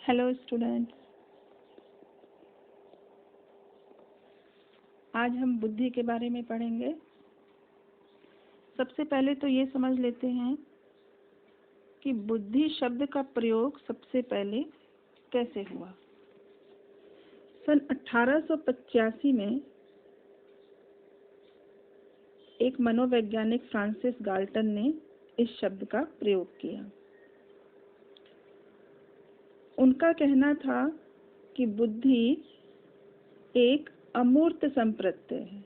Hello students, आज हम बुद्धि के बारे में पढ़ेंगे। सबसे पहले तो ये समझ लेते हैं कि बुद्धि शब्द का प्रयोग सबसे पहले कैसे हुआ। सन 1885 में एक मनोवैज्ञानिक फ्रांसिस गाल्टन ने इस शब्द का प्रयोग किया। उनका कहना था कि बुद्धि एक अमूर्त संप्रत्यय है।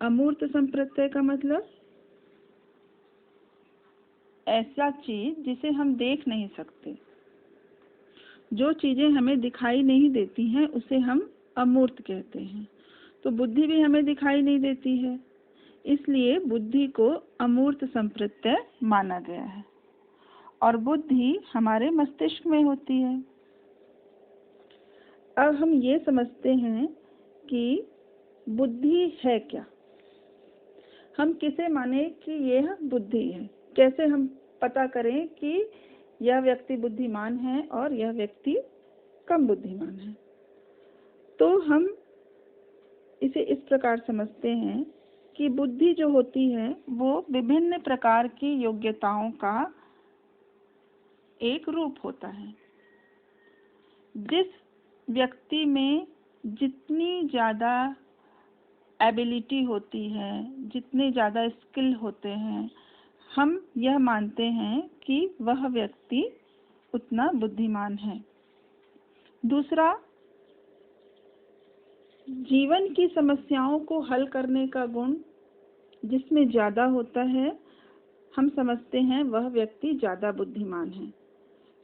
अमूर्त संप्रत्यय का मतलब ऐसा चीज जिसे हम देख नहीं सकते। जो चीजें हमें दिखाई नहीं देती हैं उसे हम अमूर्त कहते हैं। तो बुद्धि भी हमें दिखाई नहीं देती है, इसलिए बुद्धि को अमूर्त संप्रत्यय माना गया है और बुद्धि हमारे मस्तिष्क में होती है। अब हम ये समझते हैं कि बुद्धि है क्या। हम किसे माने कि यह बुद्धि है। कैसे हम पता करें कि यह व्यक्ति बुद्धिमान है और यह व्यक्ति कम बुद्धिमान है। तो हम इसे इस प्रकार समझते हैं कि बुद्धि जो होती है वो विभिन्न प्रकार की योग्यताओं का एक रूप होता है। जिस व्यक्ति में जितनी ज़्यादा एबिलिटी होती है, जितने ज़्यादा स्किल होते हैं, हम यह मानते हैं कि वह व्यक्ति उतना बुद्धिमान है। दूसरा, जीवन की समस्याओं को हल करने का गुण जिसमें ज़्यादा होता है, हम समझते हैं वह व्यक्ति ज़्यादा बुद्धिमान है।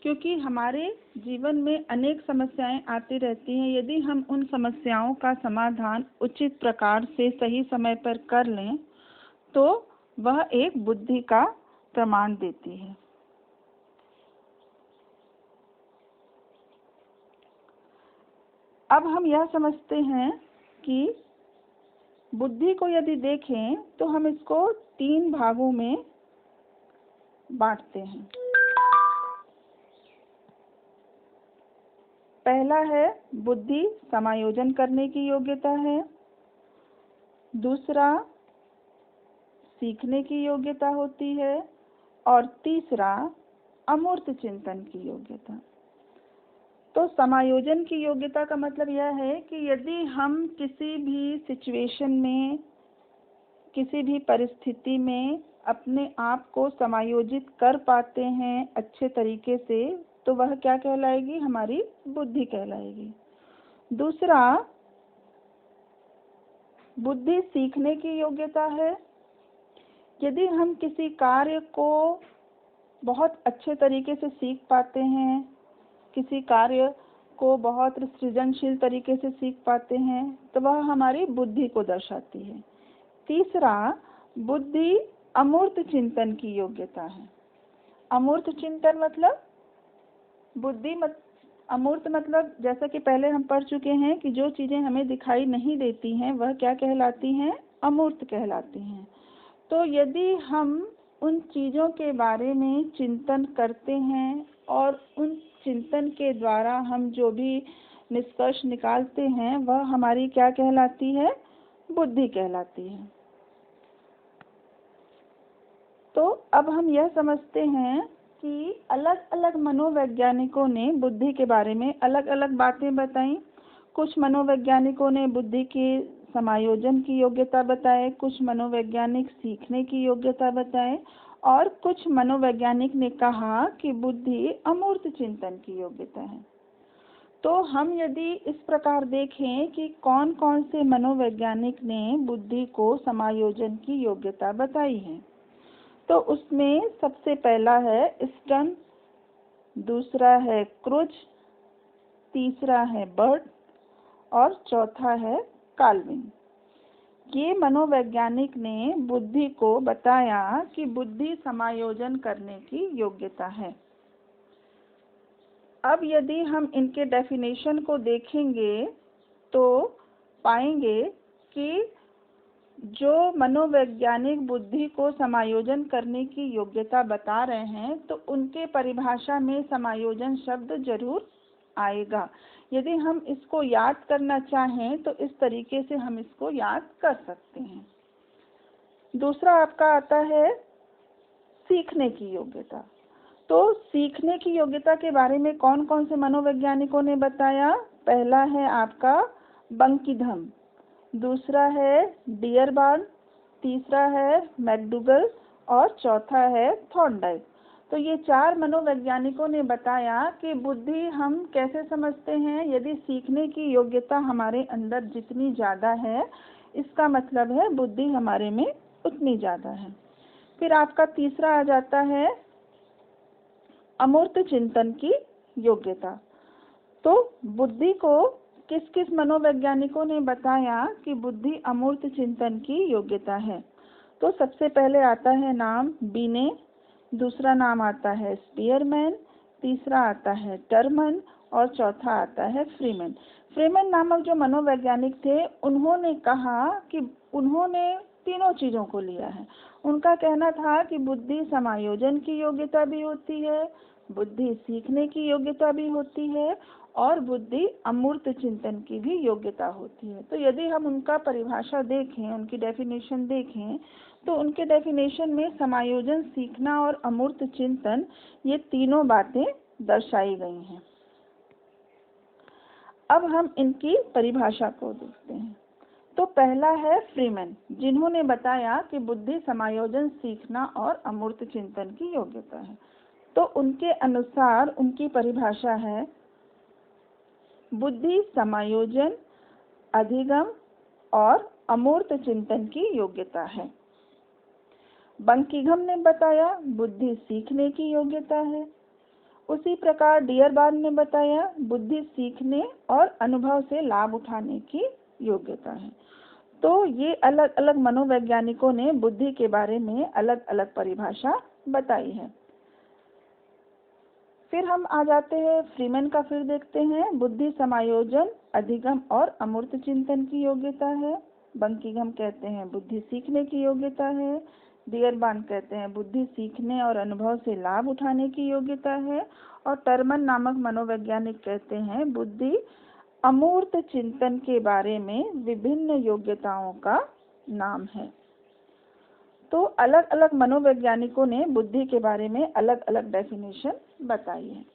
क्योंकि हमारे जीवन में अनेक समस्याएं आती रहती हैं। यदि हम उन समस्याओं का समाधान उचित प्रकार से सही समय पर कर लें तो वह एक बुद्धि का प्रमाण देती है। अब हम यह समझते हैं कि बुद्धि को यदि देखें तो हम इसको 3 भागों में बांटते हैं। पहला है बुद्धि समायोजन करने की योग्यता है। दूसरा सीखने की योग्यता होती है और तीसरा अमूर्त चिंतन की योग्यता। तो समायोजन की योग्यता का मतलब यह है कि यदि हम किसी भी सिचुएशन में, किसी भी परिस्थिति में अपने आप को समायोजित कर पाते हैं अच्छे तरीके से, तो वह क्या कहलाएगी? हमारी बुद्धि कहलाएगी। दूसरा, बुद्धि सीखने की योग्यता है। यदि हम किसी कार्य को बहुत अच्छे तरीके से सीख पाते हैं, किसी कार्य को बहुत सृजनशील तरीके से सीख पाते हैं, तो वह हमारी बुद्धि को दर्शाती है। तीसरा, बुद्धि अमूर्त चिंतन की योग्यता है। अमूर्त चिंतन मतलब अमूर्त मतलब जैसा कि पहले हम पढ़ चुके हैं कि जो चीजें हमें दिखाई नहीं देती हैं वह क्या कहलाती हैं? अमूर्त कहलाती हैं। तो यदि हम उन चीजों के बारे में चिंतन करते हैं और उन चिंतन के द्वारा हम जो भी निष्कर्ष निकालते हैं वह हमारी क्या कहलाती है? बुद्धि कहलाती है। तो अब हम यह समझते हैं कि अलग अलग मनोवैज्ञानिकों ने बुद्धि के बारे में अलग अलग बातें बताई। कुछ मनोवैज्ञानिकों ने बुद्धि के समायोजन की योग्यता बताए, कुछ मनोवैज्ञानिक सीखने की योग्यता बताए और कुछ मनोवैज्ञानिक ने कहा कि बुद्धि अमूर्त चिंतन की योग्यता है। तो हम यदि इस प्रकार देखें कि कौन कौन से मनोवैज्ञानिक ने बुद्धि को समायोजन की योग्यता बताई है, तो उसमें सबसे पहला है स्टर्न, दूसरा है क्रुज, तीसरा है बर्ट और चौथा है काल्विन। ये मनोवैज्ञानिक ने बुद्धि को बताया कि बुद्धि समायोजन करने की योग्यता है। अब यदि हम इनके डेफिनेशन को देखेंगे तो पाएंगे कि जो मनोवैज्ञानिक बुद्धि को समायोजन करने की योग्यता बता रहे हैं तो उनके परिभाषा में समायोजन शब्द जरूर आएगा। यदि हम इसको याद करना चाहें तो इस तरीके से हम इसको याद कर सकते हैं। दूसरा आपका आता है सीखने की योग्यता। तो सीखने की योग्यता के बारे में कौन कौन से मनोवैज्ञानिकों ने बताया? पहला है आपका बंकिधम, दूसरा है डियरबार्न, तीसरा है मैकडूगल और चौथा है थॉर्नडाइक। तो ये 4 मनोवैज्ञानिकों ने बताया कि बुद्धि हम कैसे समझते हैं। यदि सीखने की योग्यता हमारे अंदर जितनी ज़्यादा है, इसका मतलब है बुद्धि हमारे में उतनी ज़्यादा है। फिर आपका तीसरा आ जाता है अमूर्त चिंतन की योग्यता। तो बुद्धि को किस किस मनोवैज्ञानिकों ने बताया कि बुद्धि अमूर्त चिंतन की योग्यता है? तो सबसे पहले आता है नाम बीने, दूसरा नाम आता है स्पीयरमैन, तीसरा आता है टर्मन और चौथा आता है फ्रीमैन। फ्रीमैन नामक जो मनोवैज्ञानिक थे, उन्होंने कहा कि उन्होंने तीनों चीज़ों को लिया है। उनका कहना था कि बुद्धि समायोजन की योग्यता भी होती है, बुद्धि सीखने की योग्यता भी होती है और बुद्धि अमूर्त चिंतन की भी योग्यता होती है। तो यदि हम उनका परिभाषा देखें, उनकी डेफिनेशन देखें, तो उनके डेफिनेशन में समायोजन, सीखना और अमूर्त चिंतन, ये तीनों बातें दर्शाई गई हैं। अब हम इनकी परिभाषा को देखते हैं। तो पहला है फ्रीमैन, जिन्होंने बताया कि बुद्धि समायोजन, सीखना और अमूर्त चिंतन की योग्यता है। तो उनके अनुसार उनकी परिभाषा है बुद्धि समायोजन, अधिगम और अमूर्त चिंतन की योग्यता है। बंकिघम ने बताया बुद्धि सीखने की योग्यता है। उसी प्रकार डियरबार्न ने बताया बुद्धि सीखने और अनुभव से लाभ उठाने की योग्यता है। तो ये अलग अलग मनोवैज्ञानिकों ने बुद्धि के बारे में अलग अलग परिभाषा बताई है। फिर हम आ जाते हैं फ्रीमैन का। फिर देखते हैं बुद्धि समायोजन, अधिगम और अमूर्त चिंतन की योग्यता है। बंकिघम कहते हैं बुद्धि सीखने की योग्यता है। डियरबार्न कहते हैं बुद्धि सीखने और अनुभव से लाभ उठाने की योग्यता है। और टर्मन नामक मनोवैज्ञानिक कहते हैं बुद्धि अमूर्त चिंतन के बारे में विभिन्न योग्यताओं का नाम है। तो अलग अलग मनोवैज्ञानिकों ने बुद्धि के बारे में अलग अलग डेफिनेशन बताई है।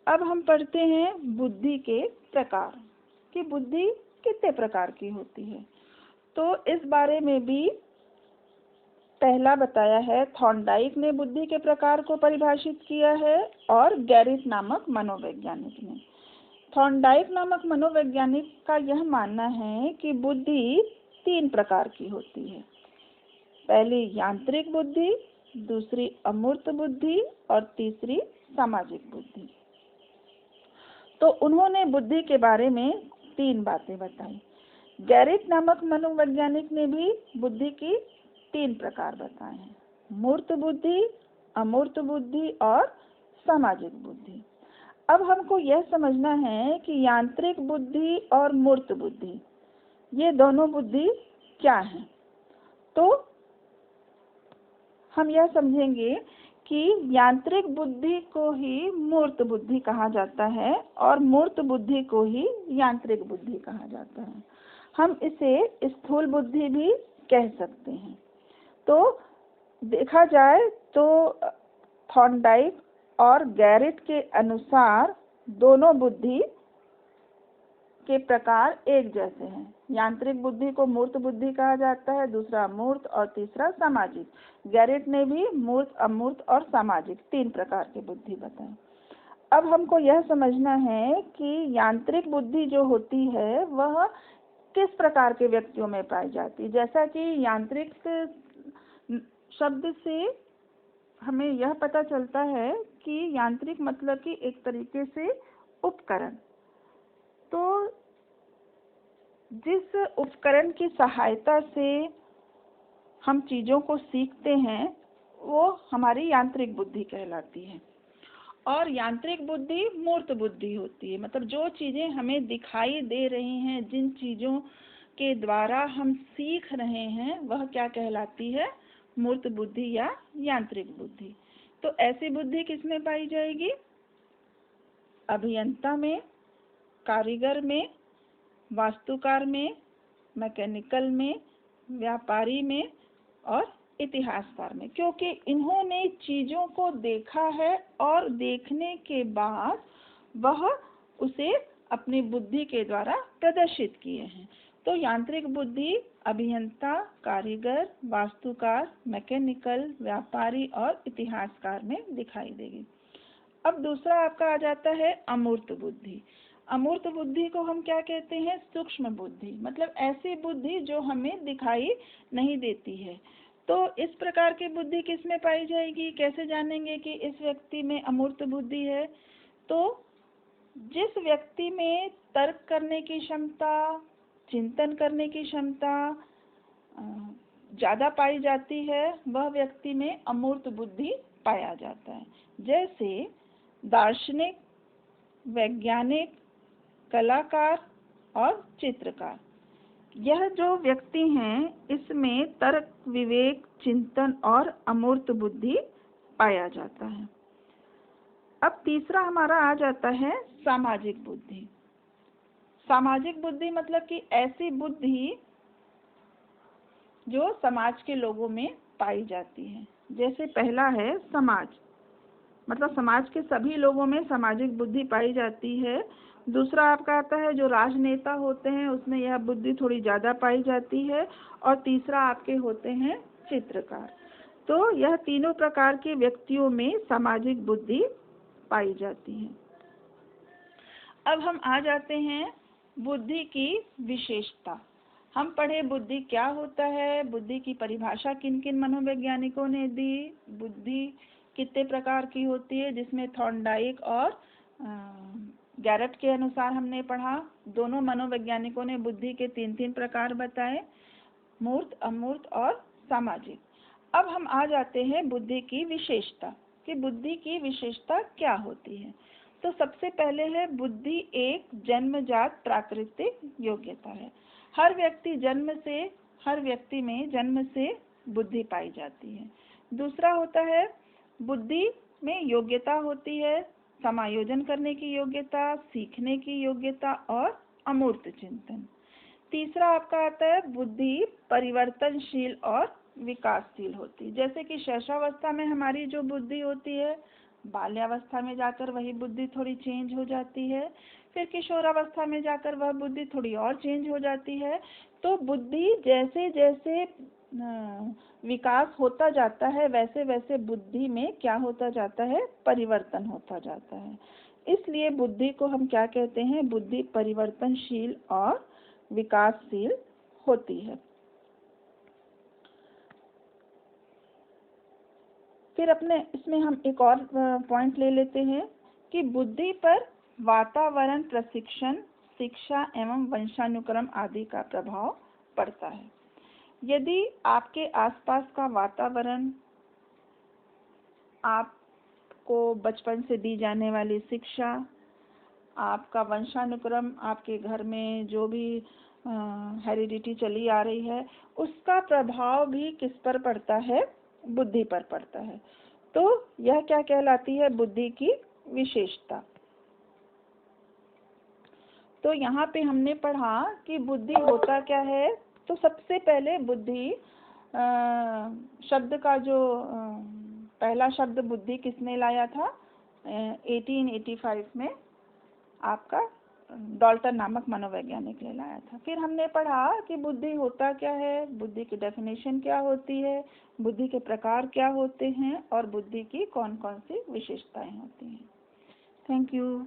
अब हम पढ़ते हैं बुद्धि के प्रकार, कि बुद्धि कितने प्रकार की होती है। तो इस बारे में भी पहला बताया है, थॉर्नडाइक ने बुद्धि के प्रकार को परिभाषित किया है और गैरिट नामक मनोवैज्ञानिक ने। थॉर्नडाइक नामक मनोवैज्ञानिक का यह मानना है कि बुद्धि 3 प्रकार की होती है। पहली यांत्रिक बुद्धि, दूसरी अमूर्त बुद्धि और तीसरी सामाजिक बुद्धि। तो उन्होंने बुद्धि के बारे में 3 बातें बताई। गैरिट नामक मनोवैज्ञानिक ने भी बुद्धि की 3 प्रकार बताए हैं, मूर्त बुद्धि, अमूर्त बुद्धि और सामाजिक बुद्धि। अब हमको यह समझना है कि यांत्रिक बुद्धि और मूर्त बुद्धि, ये दोनों बुद्धि क्या है। तो हम यह समझेंगे कि यांत्रिक बुद्धि को ही मूर्त बुद्धि कहा जाता है और मूर्त बुद्धि को ही यांत्रिक बुद्धि कहा जाता है। हम इसे स्थूल बुद्धि भी कह सकते हैं। तो देखा जाए तो थॉर्नडाइक और गैरिट के अनुसार दोनों बुद्धि के प्रकार एक जैसे हैं। यांत्रिक बुद्धि को मूर्त बुद्धि कहा जाता है, दूसरा अमूर्त और तीसरा सामाजिक। गैरिट ने भी मूर्त, अमूर्त और सामाजिक 3 प्रकार की बुद्धि बताई। अब हमको यह समझना है कि यांत्रिक बुद्धि जो होती है वह किस प्रकार के व्यक्तियों में पाई जाती है। जैसा कि यांत्रिक शब्द से हमें यह पता चलता है कि यांत्रिक मतलब कि एक तरीके से उपकरण। तो जिस उपकरण की सहायता से हम चीज़ों को सीखते हैं वो हमारी यांत्रिक बुद्धि कहलाती है। और यांत्रिक बुद्धि मूर्त बुद्धि होती है, मतलब जो चीज़ें हमें दिखाई दे रही हैं, जिन चीज़ों के द्वारा हम सीख रहे हैं, वह क्या कहलाती है, मूर्त बुद्धि या यांत्रिक बुद्धि। तो ऐसी बुद्धि किसमें पाई जाएगी, अभियंता में, कारीगर में, वास्तुकार में, मैकेनिकल में, व्यापारी में और इतिहासकार में, क्योंकि इन्होंने चीज़ों को देखा है और देखने के बाद वह उसे अपनी बुद्धि के द्वारा प्रदर्शित किए हैं। तो यांत्रिक बुद्धि अभियंता, कारीगर, वास्तुकार, मैकेनिकल, व्यापारी और इतिहासकार में दिखाई देगी। अब दूसरा आपका आ जाता है अमूर्त बुद्धि। अमूर्त बुद्धि को हम क्या कहते हैं? सूक्ष्म बुद्धि, मतलब ऐसी बुद्धि जो हमें दिखाई नहीं देती है। तो इस प्रकार की बुद्धि किस में पाई जाएगी? कैसे जानेंगे कि इस व्यक्ति में अमूर्त बुद्धि है? तो जिस व्यक्ति में तर्क करने की क्षमता, चिंतन करने की क्षमता ज़्यादा पाई जाती है, वह व्यक्ति में अमूर्त बुद्धि पाया जाता है। जैसे दार्शनिक, वैज्ञानिक, कलाकार और चित्रकार, यह जो व्यक्ति हैं इसमें तर्क, विवेक, चिंतन और अमूर्त बुद्धि पाया जाता है। अब तीसरा हमारा आ जाता है सामाजिक बुद्धि। सामाजिक बुद्धि मतलब कि ऐसी बुद्धि जो समाज के लोगों में पाई जाती है। जैसे पहला है समाज, मतलब समाज के सभी लोगों में सामाजिक बुद्धि पाई जाती है। दूसरा आपका आता है जो राजनेता होते हैं, उसमें यह बुद्धि थोड़ी ज़्यादा पाई जाती है। और तीसरा आपके होते हैं चित्रकार। तो यह तीनों प्रकार के व्यक्तियों में सामाजिक बुद्धि पाई जाती है। अब हम आ जाते हैं बुद्धि की विशेषता। हम पढ़े बुद्धि क्या होता है, बुद्धि की परिभाषा किन किन मनोवैज्ञानिकों ने दी, बुद्धि कितने प्रकार की होती है, जिसमें थॉर्नडाइक और गैरट के अनुसार हमने पढ़ा। दोनों मनोवैज्ञानिकों ने बुद्धि के 3-3 प्रकार बताए, मूर्त, अमूर्त और सामाजिक। अब हम आ जाते हैं बुद्धि की विशेषता, कि बुद्धि की विशेषता क्या होती है। तो सबसे पहले है बुद्धि एक जन्मजात प्राकृतिक योग्यता है। हर व्यक्ति में जन्म से बुद्धि पाई जाती है। दूसरा होता है बुद्धि में योग्यता होती है, समायोजन करने की योग्यता, सीखने की योग्यता और अमूर्त चिंतन। तीसरा आपका आता है बुद्धि परिवर्तनशील और विकासशील होती है। जैसे कि शैशवावस्था में हमारी जो बुद्धि होती है, बाल्यावस्था में जाकर वही बुद्धि थोड़ी चेंज हो जाती है, फिर किशोरावस्था में जाकर वह बुद्धि थोड़ी और चेंज हो जाती है। तो बुद्धि जैसे जैसे विकास होता जाता है, वैसे वैसे बुद्धि में क्या होता जाता है? परिवर्तन होता जाता है। इसलिए बुद्धि को हम क्या कहते हैं? बुद्धि परिवर्तनशील और विकासशील होती है। फिर अपने इसमें हम एक और पॉइंट ले लेते हैं कि बुद्धि पर वातावरण, प्रशिक्षण, शिक्षा एवं वंशानुक्रम आदि का प्रभाव पड़ता है। यदि आपके आसपास का वातावरण, आपको बचपन से दी जाने वाली शिक्षा, आपका वंशानुक्रम, आपके घर में जो भी हेरिडिटी चली आ रही है, उसका प्रभाव भी किस पर पड़ता है? बुद्धि पर पड़ता है। तो यह क्या कहलाती है? बुद्धि की विशेषता। तो यहाँ पे हमने पढ़ा कि बुद्धि होता क्या है। तो सबसे पहले बुद्धि शब्द का जो पहला शब्द बुद्धि किसने लाया था? 1885 में आपका डॉल्टन नामक मनोवैज्ञानिक ने लाया था। फिर हमने पढ़ा कि बुद्धि होता क्या है, बुद्धि की डेफिनेशन क्या होती है, बुद्धि के प्रकार क्या होते हैं और बुद्धि की कौन कौन सी विशेषताएं होती हैं। Thank you.